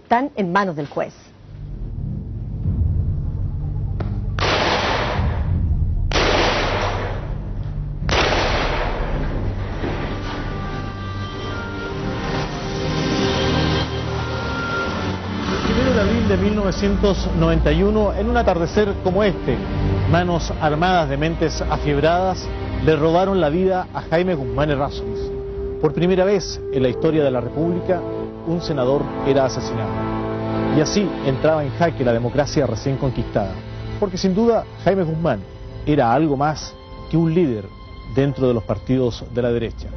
están en manos del juez. De 1991, en un atardecer como este, manos armadas de mentes afiebradas le robaron la vida a Jaime Guzmán Errázuriz. Por primera vez en la historia de la República, un senador era asesinado. Y así entraba en jaque la democracia recién conquistada. Porque sin duda, Jaime Guzmán era algo más que un líder dentro de los partidos de la derecha.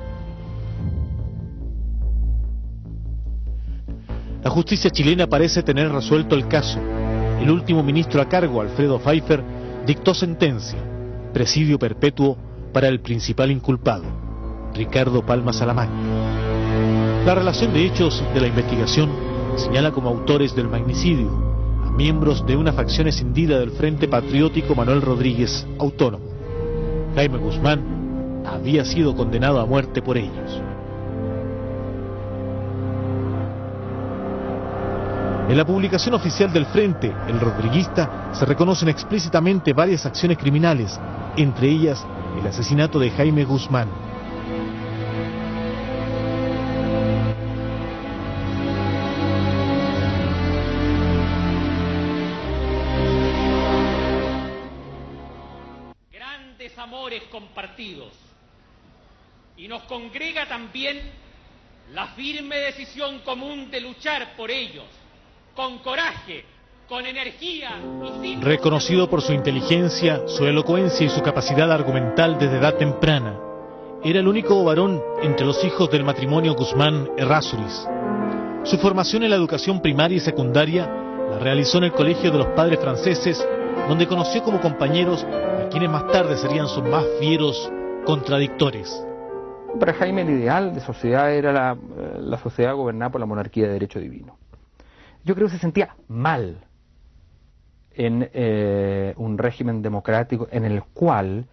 La justicia chilena parece tener resuelto el caso. El último ministro a cargo, Alfredo Pfeiffer, dictó sentencia, presidio perpetuo para el principal inculpado, Ricardo Palma Salamanca. La relación de hechos de la investigación señala como autores del magnicidio a miembros de una facción escindida del Frente Patriótico Manuel Rodríguez Autónomo. Jaime Guzmán había sido condenado a muerte por ellos. En la publicación oficial del Frente, el rodriguista, se reconocen explícitamente varias acciones criminales, entre ellas el asesinato de Jaime Guzmán. Grandes amores compartidos, y nos congrega también la firme decisión común de luchar por ellos, con coraje, con energía y sin... Reconocido por su inteligencia, su elocuencia y su capacidad argumental desde edad temprana, era el único varón entre los hijos del matrimonio Guzmán Errázuriz. Su formación en la educación primaria y secundaria la realizó en el Colegio de los Padres Franceses, donde conoció como compañeros a quienes más tarde serían sus más fieros contradictores. Para Jaime el ideal de sociedad era la sociedad gobernada por la monarquía de derecho divino. Yo creo que se sentía mal en un régimen democrático en el cual,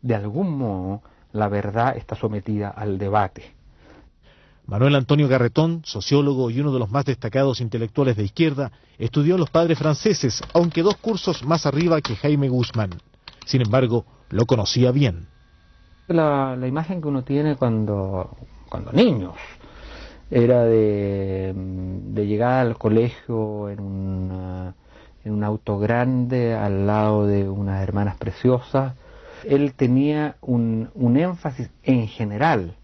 de algún modo, la verdad está sometida al debate. Manuel Antonio Garretón, sociólogo y uno de los más destacados intelectuales de izquierda, estudió en los Padres Franceses, aunque 2 cursos más arriba que Jaime Guzmán. Sin embargo, lo conocía bien. La imagen que uno tiene cuando niños era de llegar al colegio en un auto grande al lado de unas hermanas preciosas. Él tenía un énfasis en general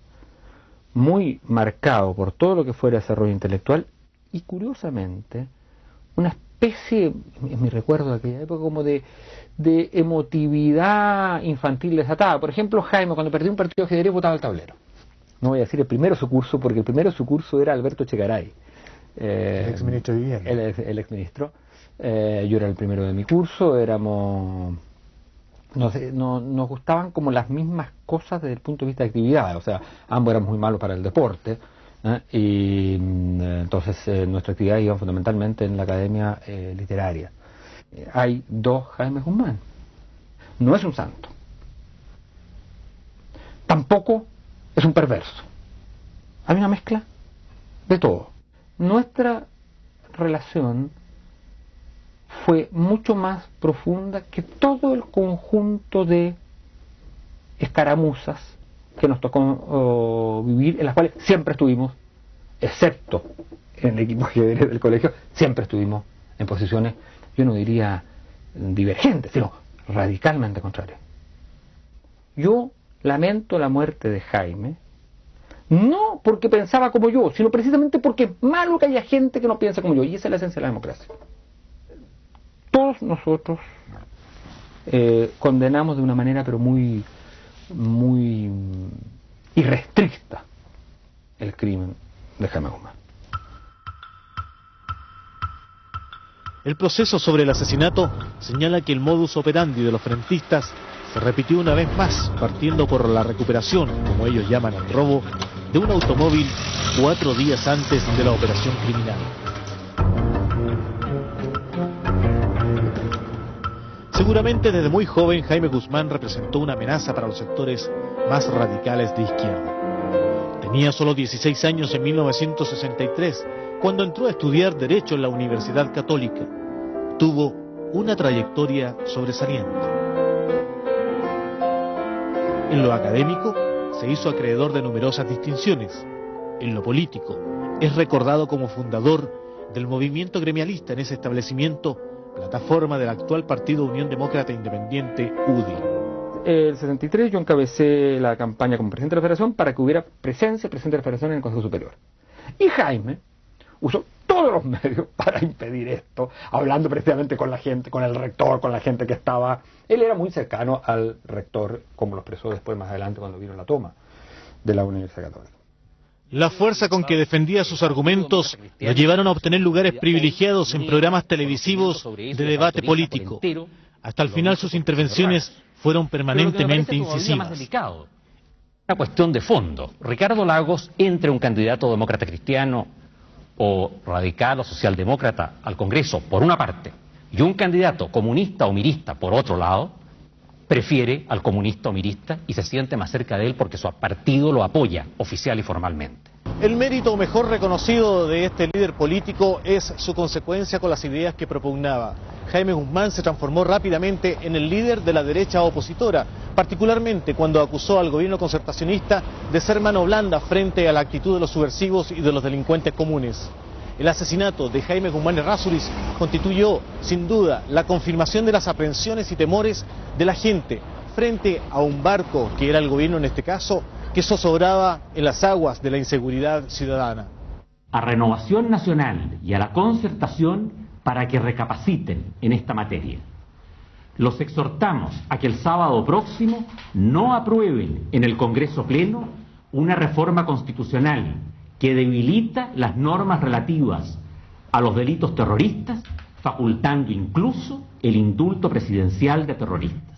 muy marcado por todo lo que fuera desarrollo intelectual y curiosamente una especie, en mi recuerdo de aquella época, como de emotividad infantil desatada. Por ejemplo, Jaime, cuando perdió un partido de ajedrez, botaba el tablero. No voy a decir el primero de su curso, porque el primero de su curso era Alberto Echegaray, el exministro de Vivienda. El exministro. Yo era el primero de mi curso, nos gustaban como las mismas cosas desde el punto de vista de actividad, o sea, ambos éramos muy malos para el deporte, y entonces nuestra actividad iba fundamentalmente en la academia literaria. Hay 2 Jaime Guzmán. No es un santo. Tampoco es un perverso. Hay una mezcla de todo. Nuestra relación fue mucho más profunda que todo el conjunto de escaramuzas que nos tocó vivir, en las cuales siempre estuvimos, excepto en el equipo ajedrez del colegio, siempre estuvimos en posiciones, yo no diría divergentes, sino radicalmente contrarias. Yo lamento la muerte de Jaime, no porque pensaba como yo, sino precisamente porque es malo que haya gente que no piensa como yo, y esa es la esencia de la democracia. Todos nosotros condenamos de una manera pero muy irrestricta el crimen de Jaime Guzmán. El proceso sobre el asesinato señala que el modus operandi de los frentistas se repitió una vez más, partiendo por la recuperación, como ellos llaman el robo, de un automóvil 4 días antes de la operación criminal. Seguramente desde muy joven Jaime Guzmán representó una amenaza para los sectores más radicales de izquierda. Tenía solo 16 años en 1963, cuando entró a estudiar Derecho en la Universidad Católica. Tuvo una trayectoria sobresaliente. En lo académico, se hizo acreedor de numerosas distinciones. En lo político, es recordado como fundador del movimiento gremialista en ese establecimiento, plataforma del actual Partido Unión Demócrata Independiente, UDI. El 73 yo encabecé la campaña como presidente de la Federación para que hubiera presencia de la Federación en el Consejo Superior. Y Jaime usó todos los medios para impedir esto, hablando precisamente con la gente, con el rector, con la gente que estaba... Él era muy cercano al rector, como lo expresó después más adelante cuando vino la toma de la Universidad Católica. La fuerza con que defendía sus argumentos lo llevaron a obtener lugares privilegiados en programas televisivos de debate político. Hasta el final sus intervenciones fueron permanentemente incisivas. Una cuestión de fondo. Ricardo Lagos, entre un candidato demócrata cristiano o radical o socialdemócrata al Congreso, por una parte, y un candidato comunista o mirista, por otro lado, prefiere al comunista o mirista y se siente más cerca de él porque su partido lo apoya oficial y formalmente. El mérito mejor reconocido de este líder político es su consecuencia con las ideas que propugnaba. Jaime Guzmán se transformó rápidamente en el líder de la derecha opositora, particularmente cuando acusó al gobierno concertacionista de ser mano blanda frente a la actitud de los subversivos y de los delincuentes comunes. El asesinato de Jaime Guzmán Errázuriz constituyó, sin duda, la confirmación de las aprensiones y temores de la gente frente a un barco, que era el gobierno en este caso, que zozobraba en las aguas de la inseguridad ciudadana. A Renovación Nacional y a la Concertación para que recapaciten en esta materia. Los exhortamos a que el sábado próximo no aprueben en el Congreso Pleno una reforma constitucional que debilita las normas relativas a los delitos terroristas, facultando incluso el indulto presidencial de terroristas.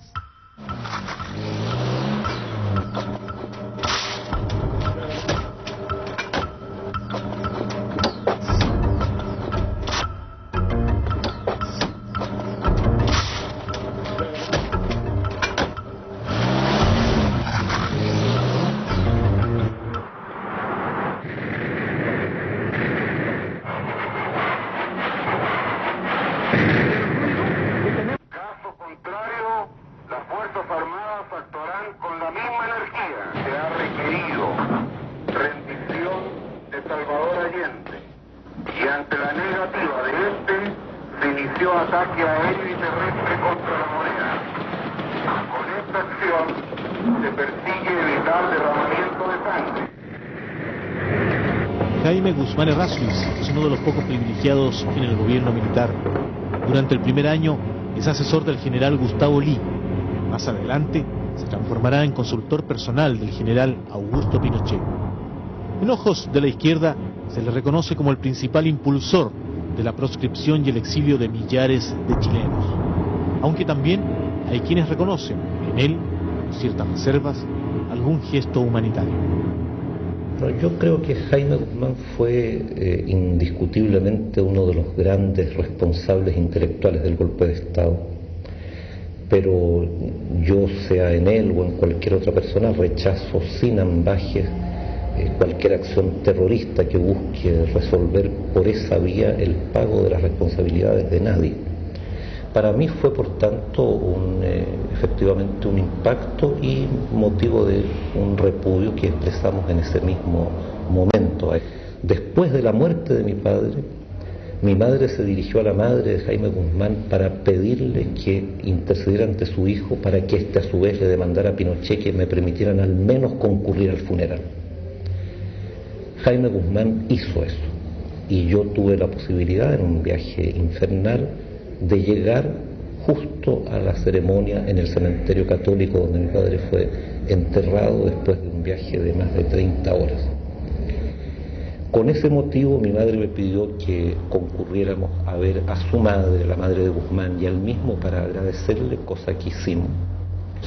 Jaime Guzmán Errázuriz es uno de los pocos privilegiados en el gobierno militar. Durante el primer año es asesor del general Gustavo Lee. Más adelante se transformará en consultor personal del general Augusto Pinochet. En ojos de la izquierda se le reconoce como el principal impulsor de la proscripción y el exilio de millares de chilenos. Aunque también hay quienes reconocen en él, con ciertas reservas, algún gesto humanitario. Yo creo que Jaime Guzmán fue indiscutiblemente uno de los grandes responsables intelectuales del golpe de Estado, pero yo, sea en él o en cualquier otra persona, rechazo sin ambajes cualquier acción terrorista que busque resolver por esa vía el pago de las responsabilidades de nadie. Para mí fue, por tanto, efectivamente un impacto y motivo de un repudio que expresamos en ese mismo momento. Después de la muerte de mi madre se dirigió a la madre de Jaime Guzmán para pedirle que intercediera ante su hijo para que éste a su vez le demandara a Pinochet que me permitieran al menos concurrir al funeral. Jaime Guzmán hizo eso y yo tuve la posibilidad, en un viaje infernal, de llegar justo a la ceremonia en el cementerio católico donde mi padre fue enterrado después de un viaje de más de 30 horas. Con ese motivo mi madre me pidió que concurriéramos a ver a su madre, la madre de Guzmán, y al mismo para agradecerle, cosa que hicimos,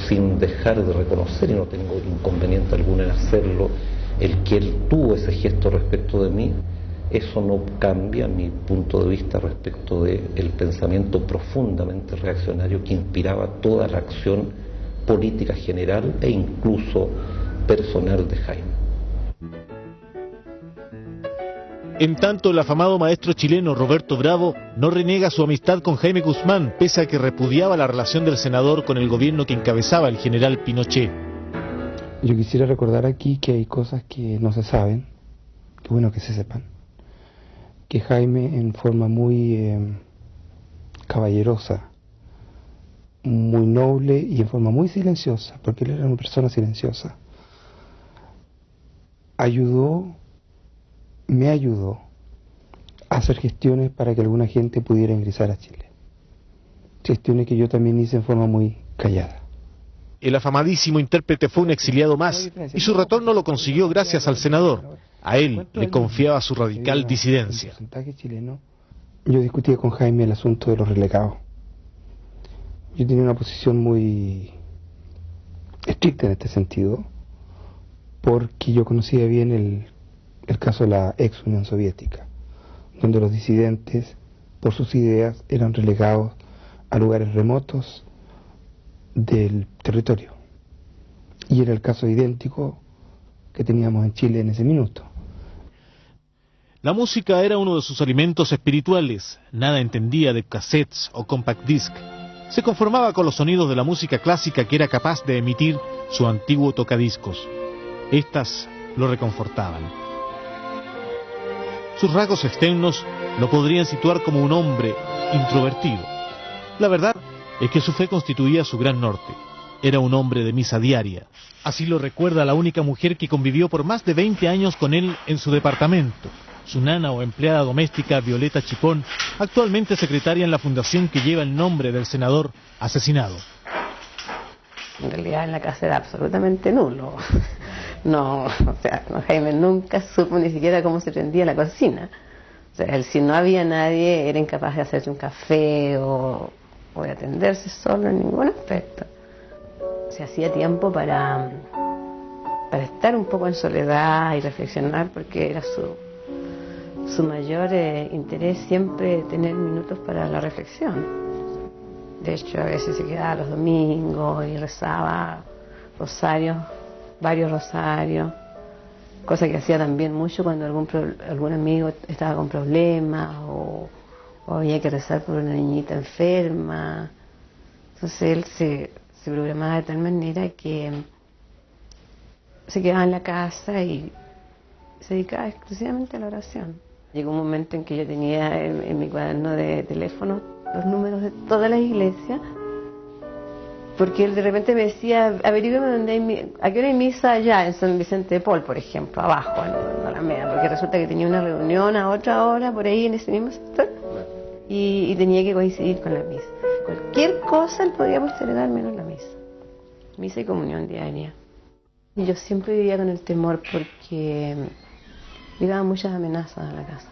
sin dejar de reconocer, y no tengo inconveniente alguno en hacerlo, el que él tuvo ese gesto respecto de mí. Eso no cambia mi punto de vista respecto del pensamiento profundamente reaccionario que inspiraba toda la acción política general e incluso personal de Jaime. En tanto, el afamado maestro chileno Roberto Bravo no reniega su amistad con Jaime Guzmán, pese a que repudiaba la relación del senador con el gobierno que encabezaba el general Pinochet. Yo quisiera recordar aquí que hay cosas que no se saben, que bueno que se sepan. Que Jaime, en forma muy caballerosa, muy noble y en forma muy silenciosa, porque él era una persona silenciosa, me ayudó a hacer gestiones para que alguna gente pudiera ingresar a Chile. Gestiones que yo también hice en forma muy callada. El afamadísimo intérprete fue un exiliado más, y su retorno lo consiguió gracias al senador. A él le confiaba su radical disidencia. Yo discutía con Jaime el asunto de los relegados. Yo tenía una posición muy estricta en este sentido, porque yo conocía bien el caso de la ex Unión Soviética, donde los disidentes, por sus ideas, eran relegados a lugares remotos del territorio. Y era el caso idéntico que teníamos en Chile en ese minuto. La música era uno de sus alimentos espirituales. Nada entendía de cassettes o compact disc. Se conformaba con los sonidos de la música clásica que era capaz de emitir su antiguo tocadiscos. Estas lo reconfortaban. Sus rasgos externos lo podrían situar como un hombre introvertido. La verdad es que su fe constituía su gran norte. Era un hombre de misa diaria. Así lo recuerda la única mujer que convivió por más de 20 años con él en su departamento. Su nana o empleada doméstica, Violeta Chipón, actualmente secretaria en la fundación que lleva el nombre del senador asesinado. En realidad en la casa era absolutamente nulo. No, o sea, Jaime nunca supo ni siquiera cómo se prendía la cocina. O sea, él, si no había nadie, era incapaz de hacerse un café o de atenderse solo en ningún aspecto. Se hacía tiempo para estar un poco en soledad y reflexionar, porque era su mayor interés siempre tener minutos para la reflexión. De hecho, a veces se quedaba los domingos y rezaba rosarios, varios rosarios, cosa que hacía también mucho cuando algún amigo estaba con problemas o había que rezar por una niñita enferma. Entonces él se programaba de tal manera que se quedaba en la casa y se dedicaba exclusivamente a la oración. Llegó un momento en que yo tenía en mi cuaderno de teléfono los números de todas las iglesias, porque él de repente me decía, averígame a qué hora hay misa allá en San Vicente de Paul, por ejemplo, abajo en la Alameda, porque resulta que tenía una reunión a otra hora por ahí en ese mismo sector y tenía que coincidir con la misa. Cualquier cosa él podía postergar menos la misa y comunión diaria. Y yo siempre vivía con el temor porque llegaban muchas amenazas a la casa.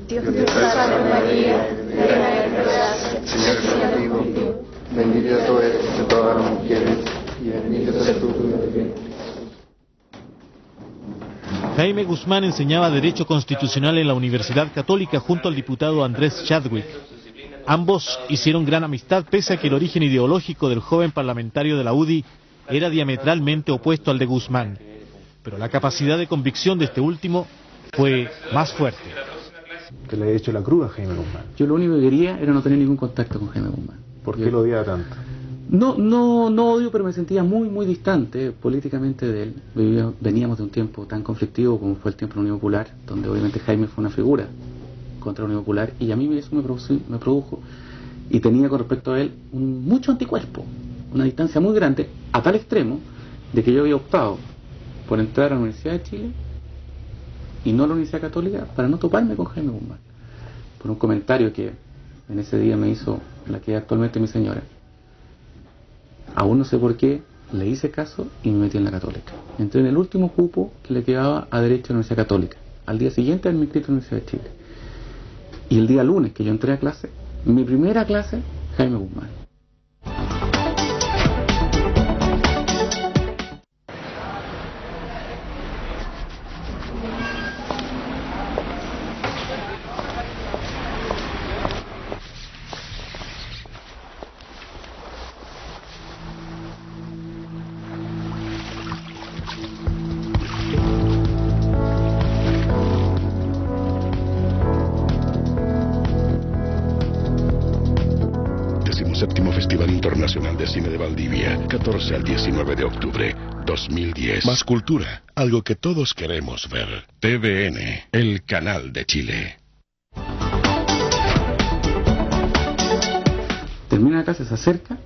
Dios te salve María, llena de gracia, el Señor es contigo, bendita tú eres entre todas las mujeres, y bendito es el fruto de tu vientre. Jaime Guzmán enseñaba Derecho Constitucional en la Universidad Católica junto al diputado Andrés Chadwick. Ambos hicieron gran amistad pese a que el origen ideológico del joven parlamentario de la UDI era diametralmente opuesto al de Guzmán. Pero la capacidad de convicción de este último fue más fuerte. Que le he hecho la cruz a Jaime Guzmán. Yo lo único que quería era no tener ningún contacto con Jaime Guzmán. ¿Por qué lo odiaba tanto? No odio, pero me sentía muy distante políticamente de él. Veníamos de un tiempo tan conflictivo como fue el tiempo de la Unión Popular, donde obviamente Jaime fue una figura contra la Unión Popular, y a mí eso me produjo, y tenía con respecto a él mucho anticuerpo, una distancia muy grande, a tal extremo de que yo había optado por entrar a la Universidad de Chile y no a la Universidad Católica para no toparme con Jaime Guzmán, por un comentario que en ese día me hizo la que es actualmente mi señora. Aún no sé por qué, le hice caso y me metí en la Católica. Entré en el último cupo que le quedaba a Derecho de la Universidad Católica. Al día siguiente me inscrito en la Universidad de Chile. Y el día lunes que yo entré a clase, mi primera clase, Jaime Guzmán. Festival Internacional de Cine de Valdivia, 14 al 19 de octubre, 2010. Más cultura, algo que todos queremos ver. TVN, el canal de Chile. Termina la clase, se acerca,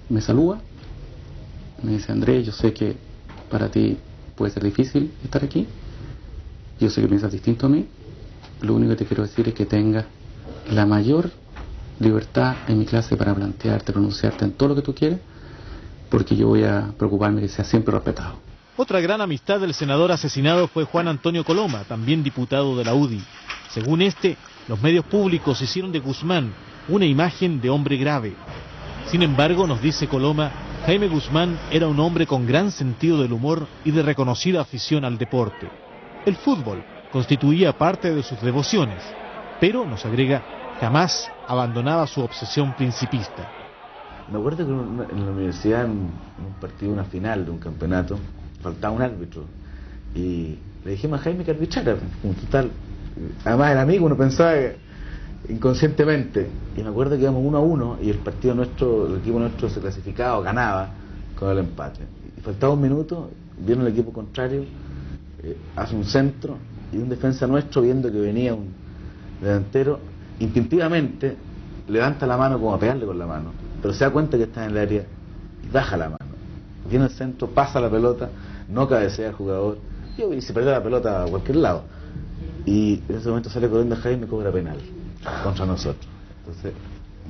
me saluda, me dice: Andrés, yo sé que para ti puede ser difícil estar aquí, yo sé que piensas distinto a mí, lo único que te quiero decir es que tengas la mayor libertad en mi clase para plantearte, pronunciarte en todo lo que tú quieres, porque yo voy a preocuparme que sea siempre respetado. Otra gran amistad del senador asesinado fue Juan Antonio Coloma, también diputado de la UDI. Según este, los medios públicos hicieron de Guzmán una imagen de hombre grave. Sin embargo, nos dice Coloma, Jaime Guzmán era un hombre con gran sentido del humor y de reconocida afición al deporte. El fútbol constituía parte de sus devociones, pero, nos agrega, jamás abandonaba su obsesión principista. Me acuerdo que en la universidad, en un partido, una final de un campeonato, faltaba un árbitro. Y le dijimos a Jaime que arbitrara. Total, además era amigo, uno pensaba inconscientemente. Y me acuerdo que íbamos 1-1 y el partido nuestro, el equipo nuestro se clasificaba o ganaba con el empate. Y faltaba un minuto, vieron el equipo contrario, hace un centro, y un defensa nuestro, viendo que venía un delantero, instintivamente levanta la mano como a pegarle con la mano, pero se da cuenta que está en el área y baja la mano, viene al centro, pasa la pelota, no cabecea el jugador y se perdió la pelota a cualquier lado, y en ese momento sale corriendo Jaime y cobra penal contra nosotros. Entonces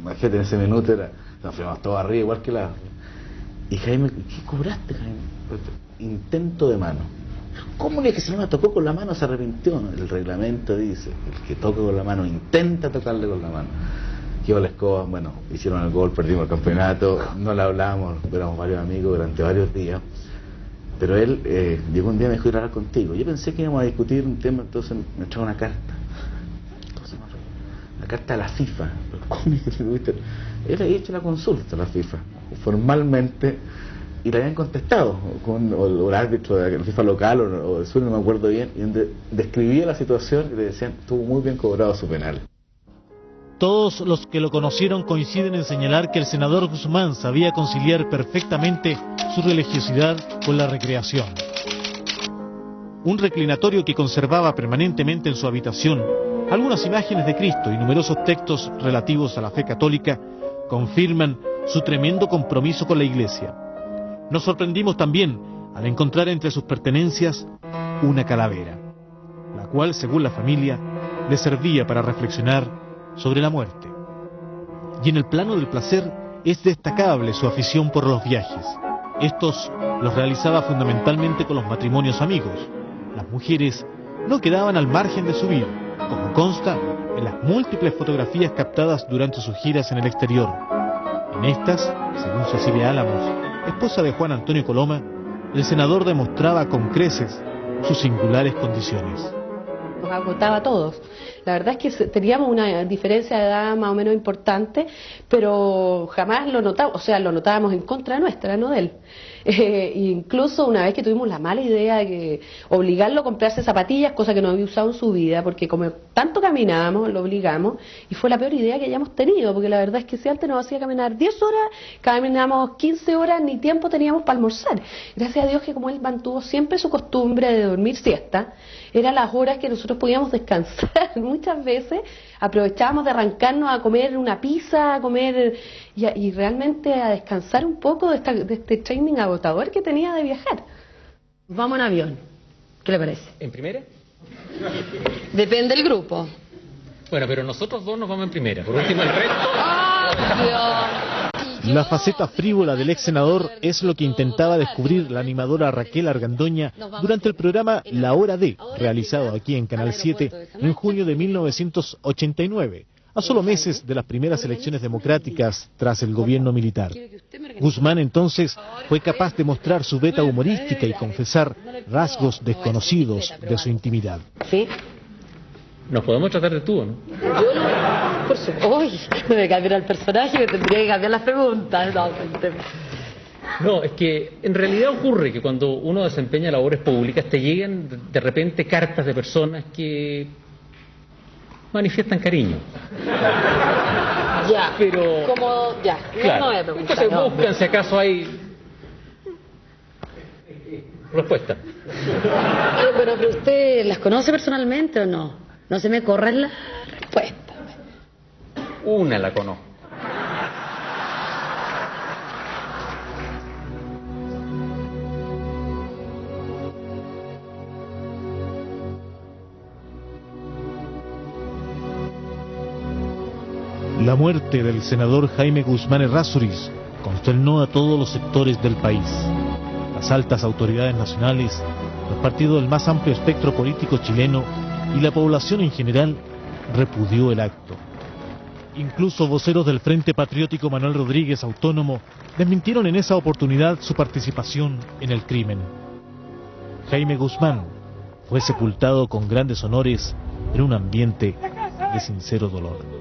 imagínate, en ese minuto nos fuimos todos arriba igual que la... Y Jaime: ¿qué cobraste, Jaime? Intento de mano. ¿Cómo es que si no me tocó con la mano se arrepintió? El reglamento dice: el que toque con la mano, intenta tocarle con la mano. Yo la escoba, bueno, hicieron el gol, perdimos el campeonato, no le hablábamos, éramos varios amigos durante varios días. Pero él llegó un día y me dijo: ir a hablar contigo. Yo pensé que íbamos a discutir un tema, entonces me trajo una carta. La carta de la FIFA. Él había hecho la consulta a la FIFA, formalmente, y le habían contestado con o el árbitro de la FIFA local o del sur, no me acuerdo bien, y donde describía la situación y le decían: estuvo muy bien cobrado su penal. Todos los que lo conocieron coinciden en señalar que el senador Guzmán sabía conciliar perfectamente su religiosidad con la recreación. Un reclinatorio que conservaba permanentemente en su habitación algunas imágenes de Cristo y numerosos textos relativos a la fe católica confirman su tremendo compromiso con la Iglesia. Nos sorprendimos también al encontrar entre sus pertenencias una calavera, la cual, según la familia, le servía para reflexionar sobre la muerte. Y en el plano del placer es destacable su afición por los viajes. Estos los realizaba fundamentalmente con los matrimonios amigos. Las mujeres no quedaban al margen de su vida, como consta en las múltiples fotografías captadas durante sus giras en el exterior. En estas, según Cecilia Álamos, esposa de Juan Antonio Coloma, el senador demostraba con creces sus singulares condiciones. Nos agotaba a todos. La verdad es que teníamos una diferencia de edad más o menos importante, pero jamás lo notábamos, o sea, lo notábamos en contra nuestra, no de él. Incluso una vez que tuvimos la mala idea de que obligarlo a comprarse zapatillas, cosa que no había usado en su vida, porque como tanto caminábamos, lo obligamos, y fue la peor idea que hayamos tenido, porque la verdad es que si antes nos hacía caminar 10 horas, caminamos 15 horas, ni tiempo teníamos para almorzar. Gracias a Dios que como él mantuvo siempre su costumbre de dormir siesta, eran las horas que nosotros podíamos descansar. Muchas veces aprovechábamos de arrancarnos a comer una pizza, a comer y realmente a descansar un poco de este training agotador que tenía de viajar. Vamos en avión, ¿qué le parece? ¿En primera? Depende del grupo. Bueno, pero nosotros dos nos vamos en primera, por último el resto... ¡Oh, Dios! La faceta frívola del ex senador es lo que intentaba descubrir la animadora Raquel Argandoña durante el programa La Hora D, realizado aquí en Canal 7 en junio de 1989, a solo meses de las primeras elecciones democráticas tras el gobierno militar. Guzmán entonces fue capaz de mostrar su beta humorística y confesar rasgos desconocidos de su intimidad. ¿Sí? Nos podemos tratar de tú, ¿no? Yo no, por supuesto. Uy, me cambiara el personaje, me tendría que cambiar las preguntas. No, es que en realidad ocurre que cuando uno desempeña labores públicas te llegan de repente cartas de personas que manifiestan cariño. Ya, pero como, ya, claro, no voy a preguntar. entonces buscan si acaso hay respuesta. Pero ¿usted las conoce personalmente o no? No se me corren las respuestas. Una la conozco. La muerte del senador Jaime Guzmán Errázuriz consternó a todos los sectores del país. Las altas autoridades nacionales, los partidos del más amplio espectro político chileno y la población en general repudió el acto. Incluso voceros del Frente Patriótico Manuel Rodríguez Autónomo desmintieron en esa oportunidad su participación en el crimen. Jaime Guzmán fue sepultado con grandes honores en un ambiente de sincero dolor.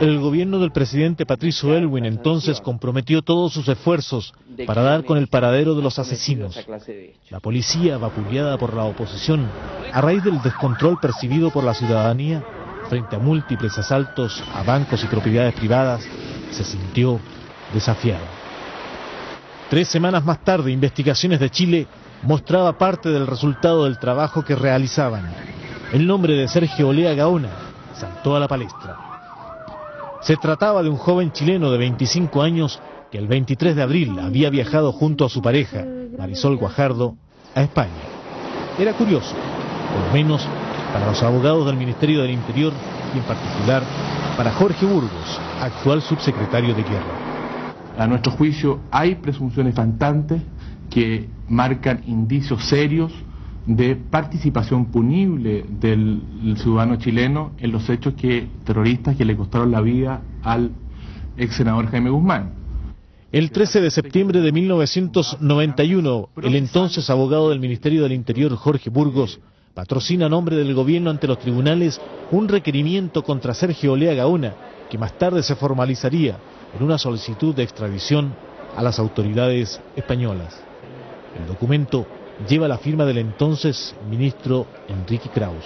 El gobierno del presidente Patricio Aylwin entonces comprometió todos sus esfuerzos para dar con el paradero de los asesinos. La policía, vapuleada por la oposición, a raíz del descontrol percibido por la ciudadanía frente a múltiples asaltos a bancos y propiedades privadas, se sintió desafiada. 3 semanas más tarde, Investigaciones de Chile mostraba parte del resultado del trabajo que realizaban. El nombre de Sergio Olea Gaona saltó a la palestra. Se trataba de un joven chileno de 25 años que el 23 de abril había viajado junto a su pareja, Marisol Guajardo, a España. Era curioso, por lo menos para los abogados del Ministerio del Interior y en particular para Jorge Burgos, actual subsecretario de Guerra. A nuestro juicio hay presunciones faltantes que marcan indicios serios de participación punible del ciudadano chileno en los hechos terroristas que le costaron la vida al ex senador Jaime Guzmán. El 13 de septiembre de 1991, el entonces abogado del Ministerio del Interior, Jorge Burgos, patrocina a nombre del gobierno ante los tribunales un requerimiento contra Sergio Olea Gaona, que más tarde se formalizaría en una solicitud de extradición a las autoridades españolas. El documento lleva la firma del entonces ministro Enrique Kraus.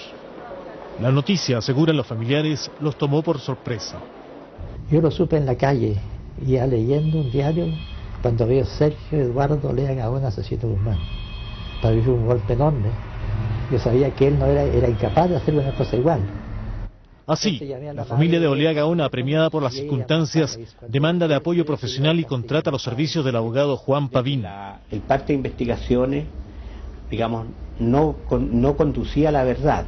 La noticia, aseguran los familiares, los tomó por sorpresa. Yo lo supe en la calle, ya leyendo un diario, cuando veo Sergio Eduardo Olea Gaona asesino Guzmán. Para mí fue un golpe enorme. Yo sabía que él no era incapaz de hacer una cosa igual. Así, la familia de Olea Gaona, apremiada por las circunstancias, demanda de apoyo profesional y contrata los servicios del abogado Juan Pavín. El parte de investigaciones, digamos, no conducía a la verdad,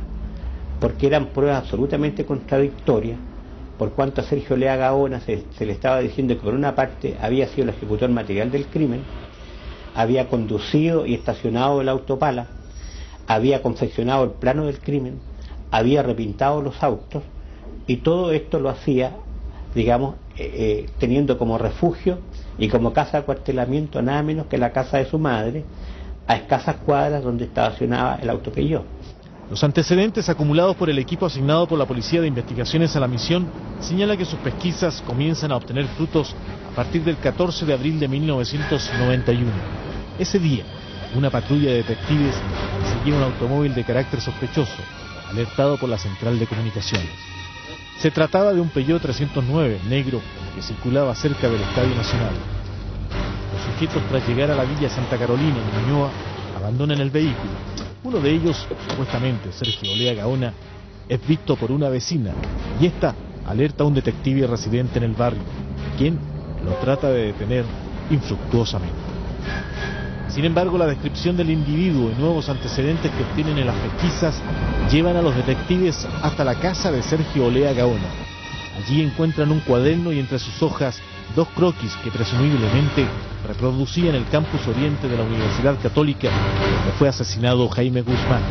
porque eran pruebas absolutamente contradictorias, por cuanto a Sergio Olea Gaona se le estaba diciendo que por una parte había sido el ejecutor material del crimen, había conducido y estacionado el autopala, había confeccionado el plano del crimen, había repintado los autos, y todo esto lo hacía, digamos, teniendo como refugio y como casa de acuartelamiento nada menos que la casa de su madre, a escasas cuadras donde estacionaba el auto Peugeot. Los antecedentes acumulados por el equipo asignado por la Policía de Investigaciones a la misión señala que sus pesquisas comienzan a obtener frutos a partir del 14 de abril de 1991. Ese día, una patrulla de detectives seguía un automóvil de carácter sospechoso, alertado por la central de comunicaciones. Se trataba de un Peugeot 309 negro que circulaba cerca del Estadio Nacional. Los sujetos, tras llegar a la Villa Santa Carolina en Ñuñoa, abandonan el vehículo. Uno de ellos, supuestamente Sergio Olea Gaona, es visto por una vecina y esta alerta a un detective residente en el barrio, quien lo trata de detener infructuosamente. Sin embargo, la descripción del individuo y nuevos antecedentes que obtienen en las pesquisas llevan a los detectives hasta la casa de Sergio Olea Gaona. Allí encuentran un cuaderno y entre sus hojas 2 croquis que presumiblemente reproducían el campus oriente de la Universidad Católica donde fue asesinado Jaime Guzmán.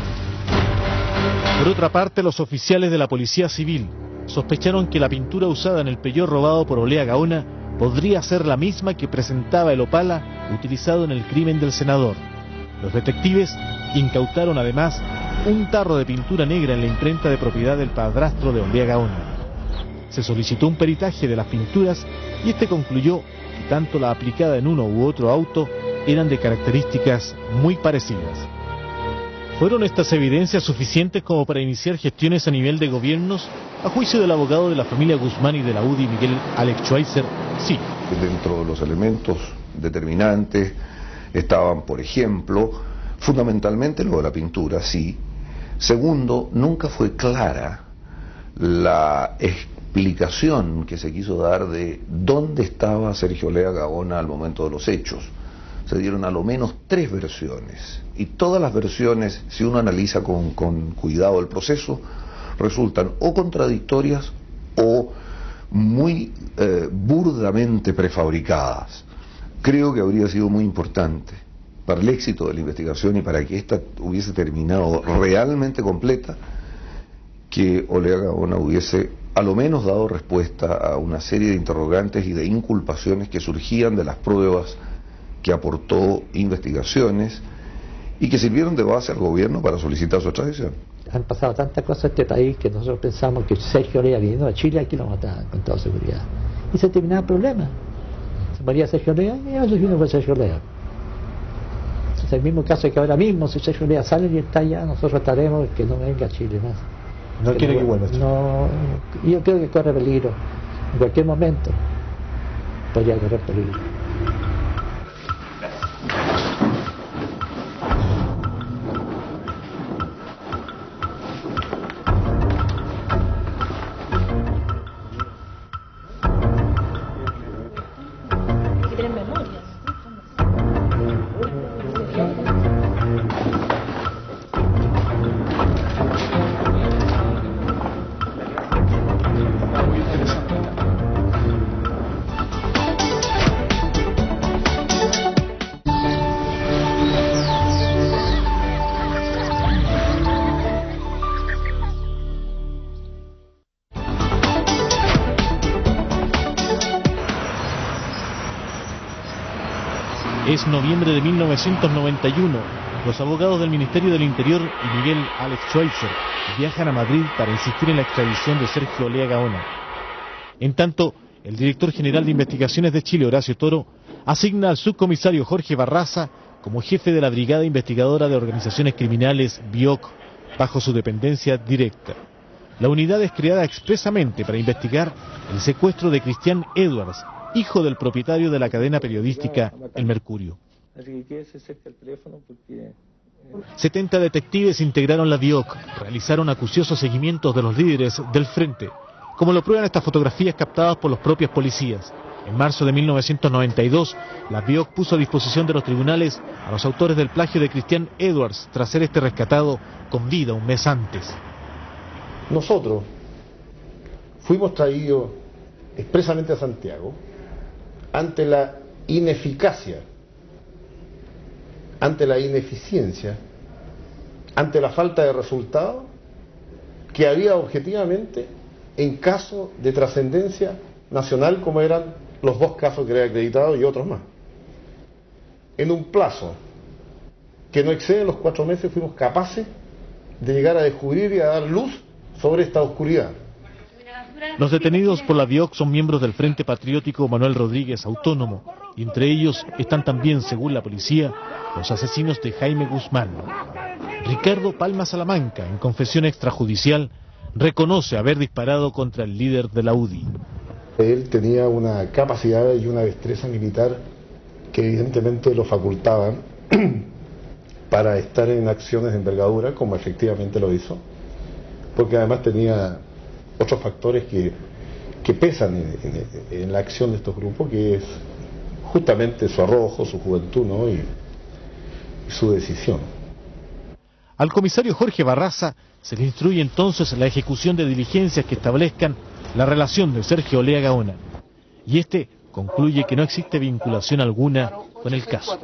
Por otra parte, los oficiales de la Policía Civil sospecharon que la pintura usada en el Peugeot robado por Olea Gaona podría ser la misma que presentaba el Opala utilizado en el crimen del senador. Los detectives incautaron además un tarro de pintura negra en la imprenta de propiedad del padrastro de Olea Gaona. Se solicitó un peritaje de las pinturas y este concluyó que tanto la aplicada en uno u otro auto eran de características muy parecidas. ¿Fueron estas evidencias suficientes como para iniciar gestiones a nivel de gobiernos? A juicio del abogado de la familia Guzmán y de la UDI, Miguel Alex Schweitzer, sí. Dentro de los elementos determinantes estaban, por ejemplo, fundamentalmente lo de la pintura, sí. Segundo, nunca fue clara la explicación que se quiso dar de dónde estaba Sergio Olea Gaona al momento de los hechos. Se dieron a lo menos 3 versiones y todas las versiones, si uno analiza con cuidado el proceso, resultan o contradictorias o muy burdamente prefabricadas. Creo que habría sido muy importante para el éxito de la investigación y para que ésta hubiese terminado realmente completa, que Olea Gaona hubiese a lo menos dado respuesta a una serie de interrogantes y de inculpaciones que surgían de las pruebas que aportó investigaciones y que sirvieron de base al gobierno para solicitar su extradición. Han pasado tantas cosas en este país que nosotros pensamos que Sergio Olea vino a Chile, aquí lo mataban con toda seguridad. Y se terminaba el problema. Se moría Sergio Olea y el asesino fue Sergio Olea. Es el mismo caso que ahora mismo, si Sergio Olea sale y está allá, nosotros trataremos que no venga a Chile más. ¿No quiere que vuelva? No, yo creo que corre peligro. En cualquier momento podría correr peligro. Es noviembre de 1991. Los abogados del Ministerio del Interior y Miguel Alex Schweitzer viajan a Madrid para insistir en la extradición de Sergio Olea Gaona. En tanto, el director general de Investigaciones de Chile, Horacio Toro, asigna al subcomisario Jorge Barraza como jefe de la Brigada Investigadora de Organizaciones Criminales BIOC, bajo su dependencia directa. La unidad es creada expresamente para investigar el secuestro de Cristian Edwards, hijo del propietario de la cadena periodística El Mercurio. 70 detectives integraron la BIOC, realizaron acuciosos seguimientos de los líderes del frente, como lo prueban estas fotografías captadas por los propios policías. En marzo de 1992, la BIOC puso a disposición de los tribunales a los autores del plagio de Cristian Edwards, tras ser este rescatado con vida un mes antes. Nosotros fuimos traídos expresamente a Santiago ante la ineficacia, ante la ineficiencia, ante la falta de resultados que había objetivamente en casos de trascendencia nacional, como eran los 2 casos que le he acreditado y otros más. En un plazo que no excede los 4 meses fuimos capaces de llegar a descubrir y a dar luz sobre esta oscuridad. Los detenidos por la BIOC son miembros del Frente Patriótico Manuel Rodríguez Autónomo, y entre ellos están también, según la policía, los asesinos de Jaime Guzmán. Ricardo Palma Salamanca, en confesión extrajudicial, reconoce haber disparado contra el líder de la UDI. Él tenía una capacidad y una destreza militar que evidentemente lo facultaban para estar en acciones de envergadura, como efectivamente lo hizo, porque además tenía otros factores que pesan en la acción de estos grupos, que es justamente su arrojo, su juventud, ¿no? y su decisión. Al comisario Jorge Barraza se le instruye entonces la ejecución de diligencias que establezcan la relación de Sergio Olea Gaona. Y este concluye que no existe vinculación alguna con el caso.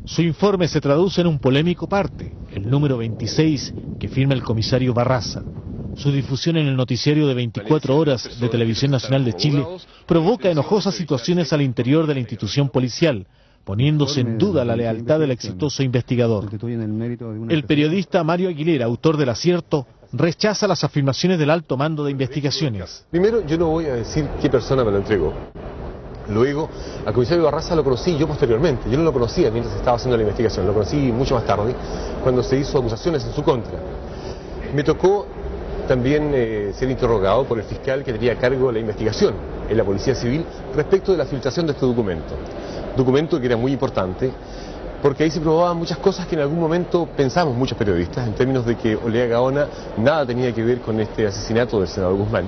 Su informe se traduce en un polémico parte, el número 26, que firma el comisario Barraza. Su difusión en el noticiario de 24 horas de Televisión Nacional de Chile provoca enojosas situaciones al interior de la institución policial, poniéndose en duda la lealtad del exitoso investigador. El periodista Mario Aguilera, autor del acierto, rechaza las afirmaciones del alto mando de investigaciones. Primero, yo no voy a decir qué persona me lo entregó. Luego, al comisario Barraza lo conocí yo posteriormente. Yo no lo conocía mientras estaba haciendo la investigación, lo conocí mucho más tarde, cuando se hizo acusaciones en su contra. Me tocó también ser interrogado por el fiscal que tenía a cargo la investigación en la Policía Civil respecto de la filtración de este documento que era muy importante, porque ahí se probaban muchas cosas que en algún momento pensamos muchos periodistas, en términos de que Olea Gaona nada tenía que ver con este asesinato del senador Guzmán.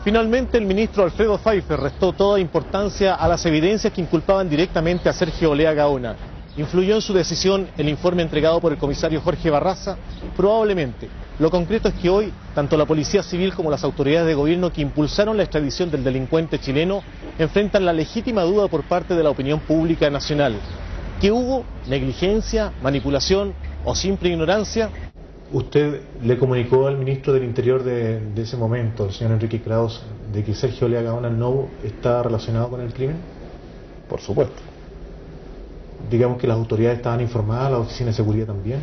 Finalmente, el ministro Alfredo Pfeiffer restó toda importancia a las evidencias que inculpaban directamente a Sergio Olea Gaona. ¿Influyó en su decisión el informe entregado por el comisario Jorge Barraza? Probablemente. Lo concreto es que hoy, tanto la Policía Civil como las autoridades de gobierno que impulsaron la extradición del delincuente chileno enfrentan la legítima duda por parte de la opinión pública nacional. ¿Que hubo negligencia, manipulación o simple ignorancia? ¿Usted le comunicó al ministro del Interior de ese momento, el señor Enrique Krauss, de que Sergio Olea Gaona no está relacionado con el crimen? Por supuesto. Digamos que las autoridades estaban informadas, la Oficina de Seguridad también.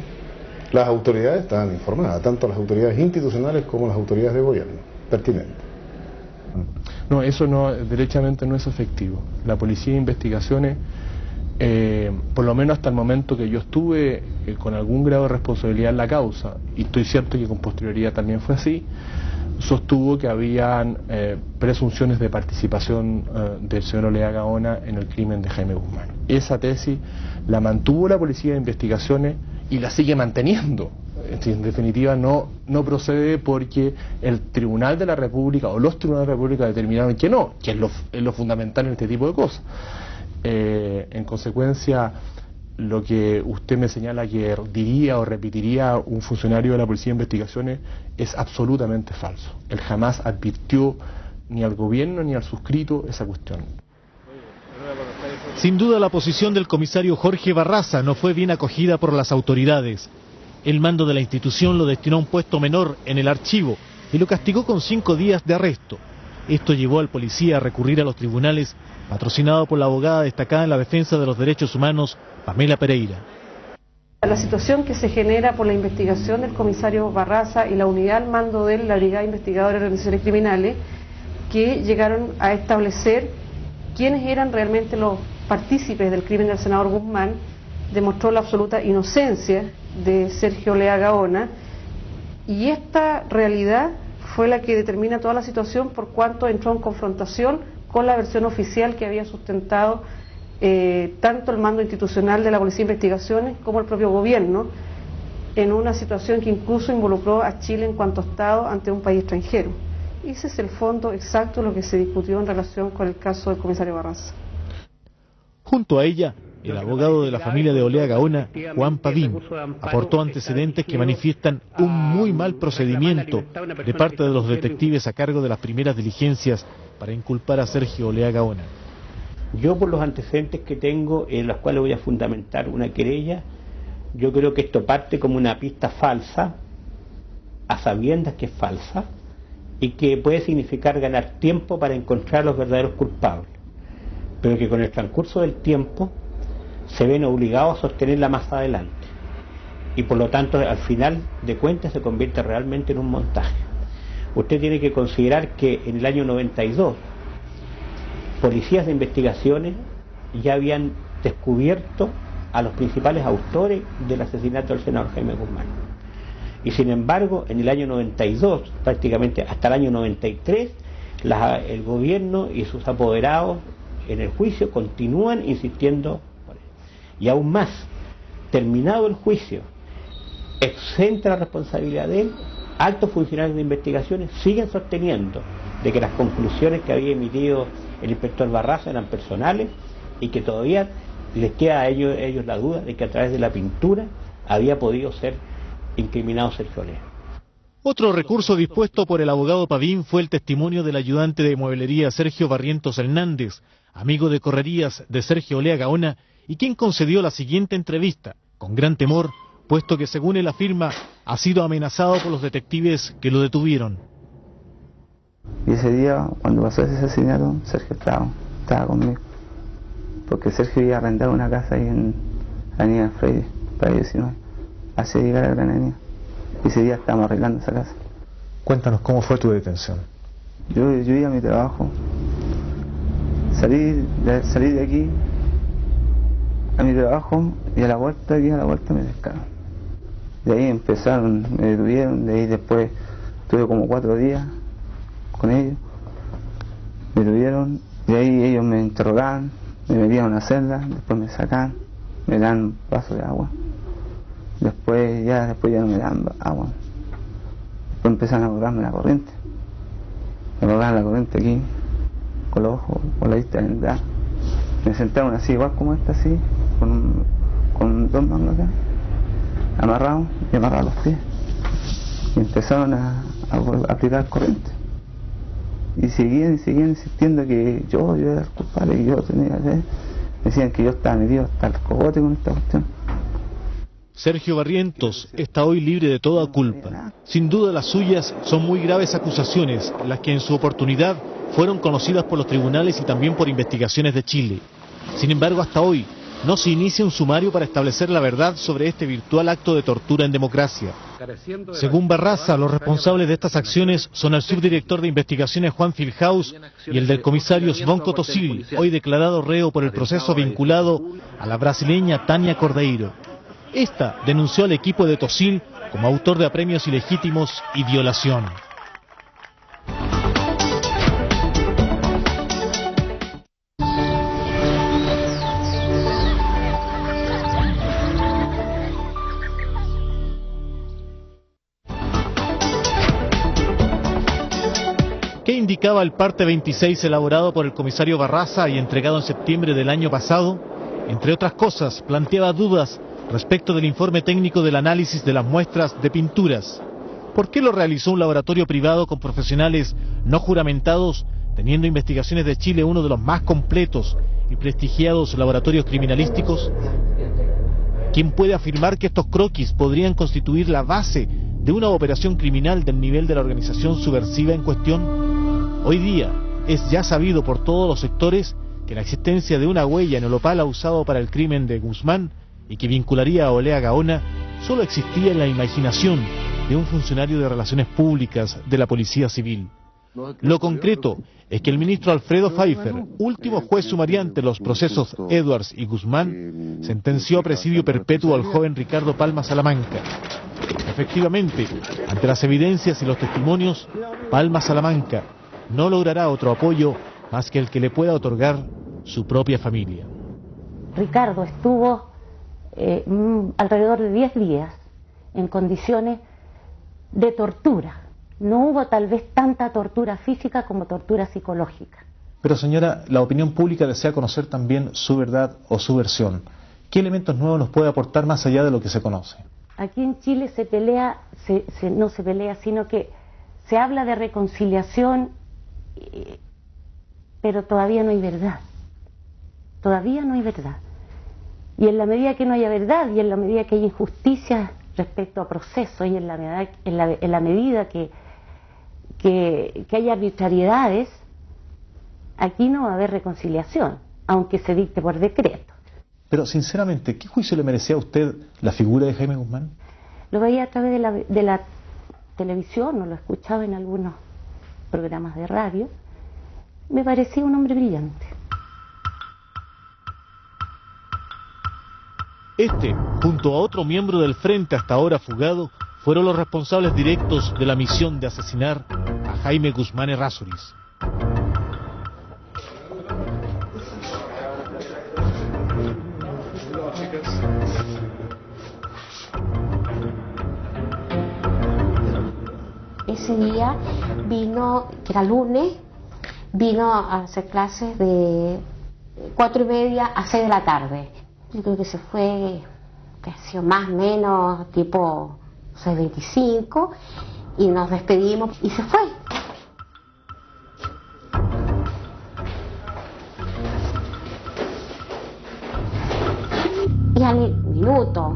Las autoridades estaban informadas, tanto las autoridades institucionales como las autoridades de gobierno, pertinentes. No, eso no, derechamente no es efectivo. La Policía de Investigaciones, por lo menos hasta el momento que yo estuve con algún grado de responsabilidad en la causa, y estoy cierto que con posterioridad también fue así, sostuvo que habían presunciones de participación del señor Olea Gaona en el crimen de Jaime Guzmán. Esa tesis la mantuvo la Policía de Investigaciones y la sigue manteniendo. En definitiva, no procede porque el Tribunal de la República o los Tribunales de la República determinaron que no, que es lo fundamental en este tipo de cosas. En consecuencia, lo que usted me señala que diría o repetiría un funcionario de la Policía de Investigaciones es absolutamente falso. Él jamás advirtió ni al gobierno ni al suscrito esa cuestión. Sin duda, la posición del comisario Jorge Barraza no fue bien acogida por las autoridades. El mando de la institución lo destinó a un puesto menor en el archivo y lo castigó con 5 días de arresto. Esto llevó al policía a recurrir a los tribunales, patrocinado por la abogada destacada en la defensa de los derechos humanos, Pamela Pereira. La situación que se genera por la investigación del comisario Barraza y la unidad al mando de la Brigada Investigadora de Organizaciones Criminales, que llegaron a establecer quiénes eran realmente los partícipes del crimen del senador Guzmán, demostró la absoluta inocencia de Sergio Olea Gaona, y esta realidad fue la que determina toda la situación por cuanto entró en confrontación con la versión oficial que había sustentado tanto el mando institucional de la Policía de Investigaciones como el propio gobierno, en una situación que incluso involucró a Chile en cuanto Estado ante un país extranjero. Y ese es el fondo exacto de lo que se discutió en relación con el caso del comisario Barraza. Junto a ella, el abogado de la familia de Olea Gaona, Juan Padín, aportó antecedentes que manifiestan un muy mal procedimiento de parte de los detectives a cargo de las primeras diligencias para inculpar a Sergio Olea Gaona. Yo, por los antecedentes que tengo, en los cuales voy a fundamentar una querella, yo creo que esto parte como una pista falsa, a sabiendas que es falsa, y que puede significar ganar tiempo para encontrar los verdaderos culpables, pero que con el transcurso del tiempo se ven obligados a sostenerla más adelante, y por lo tanto al final de cuentas se convierte realmente en un montaje. Usted tiene que considerar que en el año 92 policías de investigaciones ya habían descubierto a los principales autores del asesinato del senador Jaime Guzmán, y sin embargo en el año 92, prácticamente hasta el año 93, el gobierno y sus apoderados en el juicio continúan insistiendo por él. Y aún más, terminado el juicio, exenta la responsabilidad de él, altos funcionarios de investigaciones siguen sosteniendo de que las conclusiones que había emitido el inspector Barraza eran personales y que todavía les queda a ellos la duda de que a través de la pintura había podido ser incriminado Sergio Olea. Otro recurso dispuesto por el abogado Pavín fue el testimonio del ayudante de mueblería Sergio Barrientos Hernández, amigo de correrías de Sergio Olea Gaona, y quien concedió la siguiente entrevista, con gran temor, puesto que según él afirma, ha sido amenazado por los detectives que lo detuvieron. Y ese día, cuando pasó ese asesinato, Sergio estaba conmigo, porque Sergio iba a arrendar una casa ahí en Avenida Freire, para 19, hacia llegar a Gran Avenida. Y ese día estábamos arreglando esa casa. Cuéntanos, ¿cómo fue tu detención? Yo iba a mi trabajo, salí de aquí a mi trabajo y a la vuelta me pescaron. De ahí empezaron, me detuvieron, de ahí después tuve como 4 días con ellos, me detuvieron, de ahí ellos me interrogaban, me metían a una celda, después me sacaban, me dan un vaso de agua, después ya no me dan agua, después empezaron a colgarme la corriente, me colgaban la corriente aquí, con los ojos, con la vista vendada, me sentaron así, igual como esta, así, con 2 mangos acá, amarrados y amarrados los pies, y empezaron a aplicar corriente. Y seguían insistiendo que yo era el culpable, que yo tenía que hacer. Decían que yo estaba metido hasta el cogote con esta cuestión. Sergio Barrientos está hoy libre de toda culpa. Sin duda las suyas son muy graves acusaciones, las que en su oportunidad fueron conocidas por los tribunales y también por investigaciones de Chile. Sin embargo, hasta hoy no se inicia un sumario para establecer la verdad sobre este virtual acto de tortura en democracia. Según Barraza, los responsables de estas acciones son el subdirector de investigaciones Juan Filhaus y el del comisario Svonko Tosil, hoy declarado reo por el proceso vinculado a la brasileña Tania Cordeiro. Esta denunció al equipo de Tosil como autor de apremios ilegítimos y violación. ¿Qué indicaba el parte 26 elaborado por el comisario Barraza y entregado en septiembre del año pasado? Entre otras cosas, planteaba dudas respecto del informe técnico del análisis de las muestras de pinturas. ¿Por qué lo realizó un laboratorio privado con profesionales no juramentados, teniendo Investigaciones de Chile uno de los más completos y prestigiados laboratorios criminalísticos? ¿Quién puede afirmar que estos croquis podrían constituir la base de una operación criminal del nivel de la organización subversiva en cuestión? Hoy día es ya sabido por todos los sectores que la existencia de una huella en el opala usado para el crimen de Guzmán y que vincularía a Olea Gaona solo existía en la imaginación de un funcionario de relaciones públicas de la Policía Civil. Lo concreto es que el ministro Alfredo Pfeiffer, último juez sumariante en los procesos Edwards y Guzmán, sentenció a presidio perpetuo al joven Ricardo Palma Salamanca. Efectivamente, ante las evidencias y los testimonios, Palma Salamanca no logrará otro apoyo más que el que le pueda otorgar su propia familia. Ricardo estuvo alrededor de 10 días en condiciones de tortura. No hubo tal vez tanta tortura física como tortura psicológica. Pero señora, la opinión pública desea conocer también su verdad o su versión. ¿Qué elementos nuevos nos puede aportar más allá de lo que se conoce? Aquí en Chile se pelea, no se pelea, sino que se habla de reconciliación, pero todavía no hay verdad. Todavía no hay verdad. Y en la medida que no haya verdad y en la medida que hay injusticia respecto a procesos y en la medida que haya arbitrariedades, aquí no va a haber reconciliación, aunque se dicte por decreto. Pero sinceramente, ¿qué juicio le merecía a usted la figura de Jaime Guzmán? Lo veía a través de la televisión o lo escuchaba en algunos programas de radio. Me parecía un hombre brillante. Este, junto a otro miembro del frente hasta ahora fugado, fueron los responsables directos de la misión de asesinar a Jaime Guzmán Errázuriz. Ese día vino, que era lunes, vino a hacer clases de 4:30 a 6 de la tarde. Yo creo que se fue, que ha sido más o menos tipo 6:25, y nos despedimos y se fue. Y al minuto,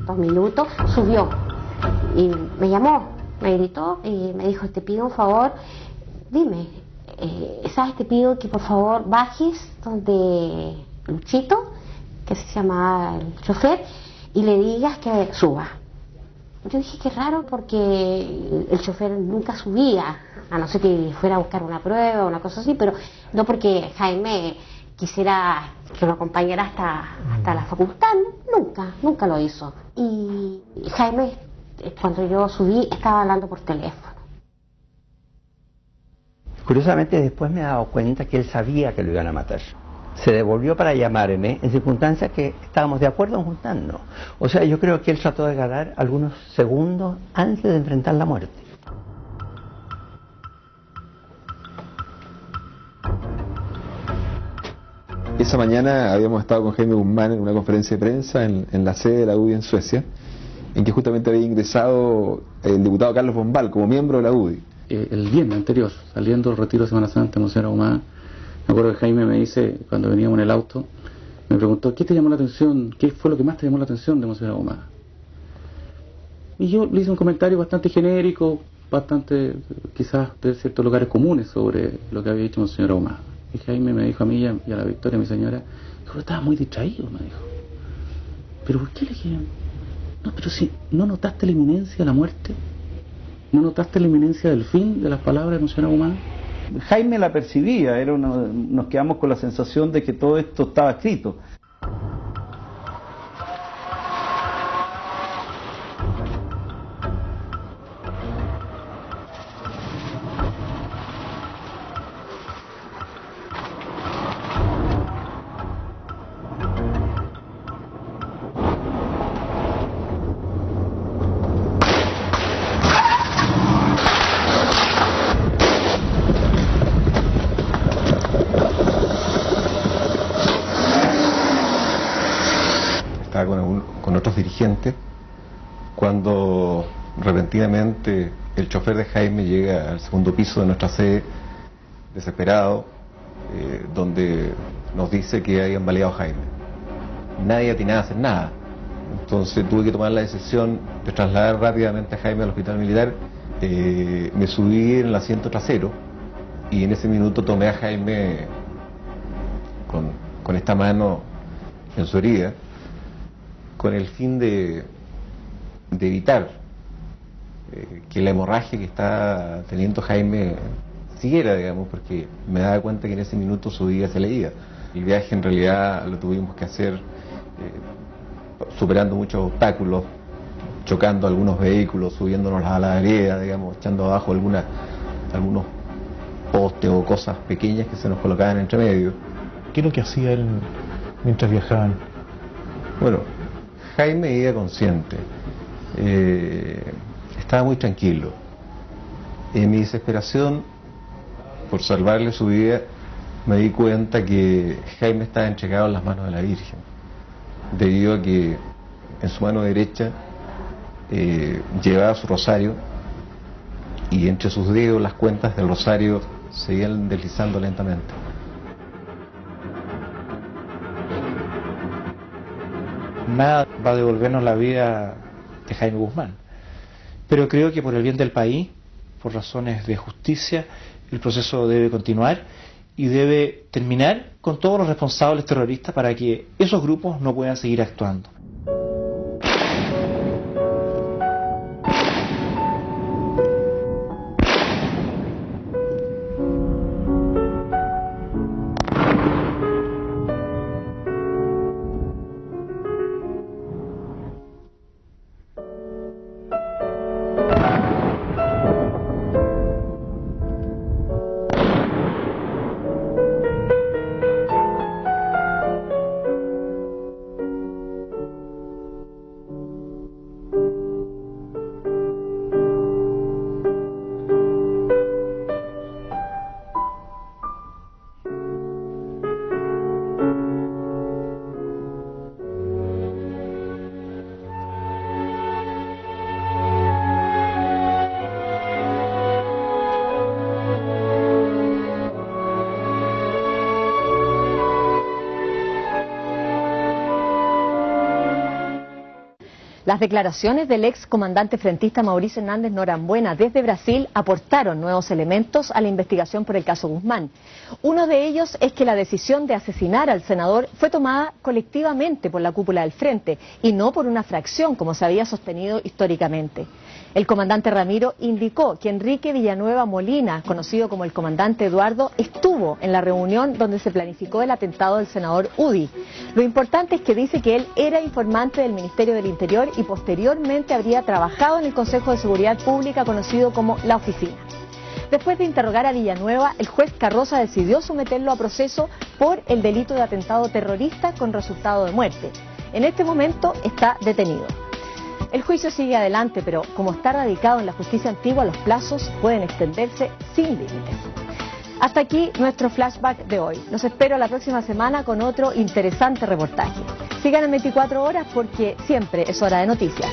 2 minutos, subió y me llamó, me gritó y me dijo, te pido un favor, dime, ¿sabes? Te pido que por favor bajes donde Luchito, que se llama el chofer, y le digas que suba. Yo dije, qué raro, porque el chofer nunca subía, a no ser que fuera a buscar una prueba o una cosa así, pero no porque Jaime quisiera que lo acompañara hasta la facultad, nunca lo hizo. Y Jaime, cuando yo subí, estaba hablando por teléfono. Curiosamente después me he dado cuenta que él sabía que lo iban a matar. Se devolvió para llamarme en circunstancias que estábamos de acuerdo en juntarnos. O sea, yo creo que él trató de ganar algunos segundos antes de enfrentar la muerte. Esa mañana habíamos estado con Jaime Guzmán en una conferencia de prensa en la sede de la UDI en Suecia, en que justamente había ingresado el diputado Carlos Bombal como miembro de la UDI. El viernes anterior, saliendo del retiro de Semana Santa en Monseñor Ahumada, me acuerdo que Jaime me dice, cuando veníamos en el auto, me preguntó, ¿qué te llamó la atención? ¿Qué fue lo que más te llamó la atención de Monseñor Ahumada? Y yo le hice un comentario bastante genérico, bastante, quizás de ciertos lugares comunes sobre lo que había dicho Monseñor Ahumada. Y Jaime me dijo a mí y a la Victoria, mi señora, yo estaba muy distraído, me dijo. ¿Pero por qué le dije? No, pero si no notaste la inminencia de la muerte, no notaste la inminencia del fin de las palabras de Monseñor Ahumada. Jaime la percibía, nos quedamos con la sensación de que todo esto estaba escrito. Con otros dirigentes, cuando repentinamente el chofer de Jaime llega al segundo piso de nuestra sede, desesperado, donde nos dice que habían baleado a Jaime. Nadie atinaba a hacer nada. Entonces tuve que tomar la decisión de trasladar rápidamente a Jaime al hospital militar. Me subí en el asiento trasero y en ese minuto tomé a Jaime con esta mano en su herida, con el fin de evitar que la hemorragia que está teniendo Jaime siguiera, digamos, porque me daba cuenta que en ese minuto su vida se le iba. El viaje en realidad lo tuvimos que hacer superando muchos obstáculos, chocando algunos vehículos, subiéndonos a la vereda, digamos, echando abajo algunos postes o cosas pequeñas que se nos colocaban entre medio. ¿Qué es lo que hacía él mientras viajaban? Bueno, Jaime iba consciente, estaba muy tranquilo. En mi desesperación por salvarle su vida, me di cuenta que Jaime estaba entregado en las manos de la Virgen, debido a que en su mano derecha llevaba su rosario y entre sus dedos las cuentas del rosario seguían deslizando lentamente. Nada va a devolvernos la vida de Jaime Guzmán, pero creo que por el bien del país, por razones de justicia, el proceso debe continuar y debe terminar con todos los responsables terroristas para que esos grupos no puedan seguir actuando. Las declaraciones del ex comandante frentista Mauricio Hernández Norambuena desde Brasil aportaron nuevos elementos a la investigación por el caso Guzmán. Uno de ellos es que la decisión de asesinar al senador fue tomada colectivamente por la cúpula del Frente y no por una fracción como se había sostenido históricamente. El comandante Ramiro indicó que Enrique Villanueva Molina, conocido como el comandante Eduardo, estuvo en la reunión donde se planificó el atentado del senador UDI. Lo importante es que dice que él era informante del Ministerio del Interior y posteriormente habría trabajado en el Consejo de Seguridad Pública conocido como La Oficina. Después de interrogar a Villanueva, el juez Carroza decidió someterlo a proceso por el delito de atentado terrorista con resultado de muerte. En este momento está detenido. El juicio sigue adelante, pero como está radicado en la justicia antigua, los plazos pueden extenderse sin límites. Hasta aquí nuestro flashback de hoy. Los espero la próxima semana con otro interesante reportaje. Sigan en 24 horas porque siempre es hora de noticias.